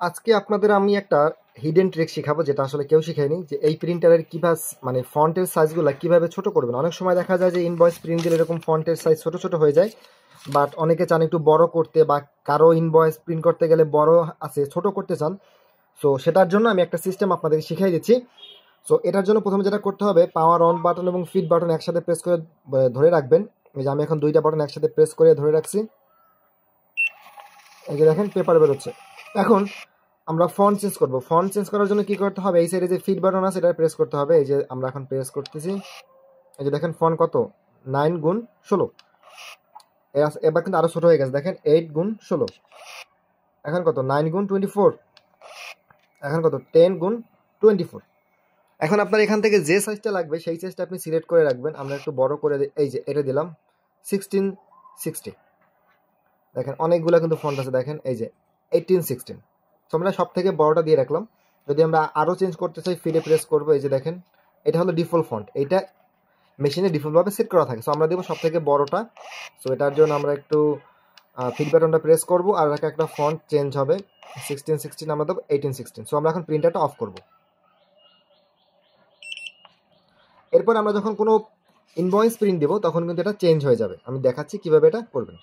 আজকে আপনাদের আমি একটা হিডেন ট্রিক শিখাবো, যেটা আসলে কেউ শিখায়নি, যে এই প্রিন্টারের কিভাবে মানে ফন্টের সাইজগুলো কিভাবে ছোট করবেন। অনেক সময় দেখা যায় যে ইনভয়েস প্রিন্ট দিলে এরকম ফন্টের সাইজ ছোট ছোট হয়ে যায়, বাট অনেকে চান একটু বড় করতে, বা কারো ইনভয়েস প্রিন্ট করতে গেলে বড় আছে ছোট করতে চান। সো সেটার জন্য আমি একটা সিস্টেম আপনাদেরকে শিখাই দিচ্ছি। সো এটার জন্য প্রথমে যেটা করতে হবে, পাওয়ার অন বাটন এবং ফিট বাটন একসাথে প্রেস করে ধরে রাখবেন। এই যে আমি এখন দুইটা বাটন একসাথে প্রেস করে ধরে রাখছি। এই যে দেখেন পেপার বেরোচ্ছে। এখন আমরা ফন্ট চেঞ্জ করব। ফন্ট চেঞ্জ করার জন্য কি করতে হবে, এই সাইডে যে ফিট বাটন আছে এটা প্রেস করতে হবে। এই যে আমরা এখন প্রেস করতেছি। এই যে দেখেন ফন্ট কত, 9x16। এবার কিন্তু আরো ছোট হয়ে গেছে, দেখেন 8x16। এখন কত, 9x24। এখন কত, 10x24। এখন আপনার এখান থেকে যে সাইজটা লাগবে সেই সাইজটা আপনি সিলেক্ট করে রাখবেন। আমরা একটু বড় করে এই যে এটা দিলাম 1660। দেখেন অনেকগুলো কিন্তু ফন্ট আছে, দেখেন এই যে 1816। তো আমরা সব থেকে বড়টা দিয়ে রাখলাম। যদি আমরা আরও চেঞ্জ করতে চাই, ফিডে প্রেস করবো। এই যে দেখেন এটা হলো ডিফল্ট ফন্ট, এটা মেশিনে ডিফল্টভাবে সেট করা থাকে। সো আমরা দেবো সব থেকে বড়টা। সো এটার জন্য আমরা একটু ফিড বাটনটা প্রেস করবো, আর একটা ফন্ট চেঞ্জ হবে। 1616 আমরা দেবো 1816। সো আমরা এখন প্রিন্টারটা অফ করবো। এরপর আমরা যখন কোনো ইনভয়েস প্রিন্ট দেবো তখন কিন্তু এটা চেঞ্জ হয়ে যাবে। আমি দেখাচ্ছি কিভাবে এটা করবেন।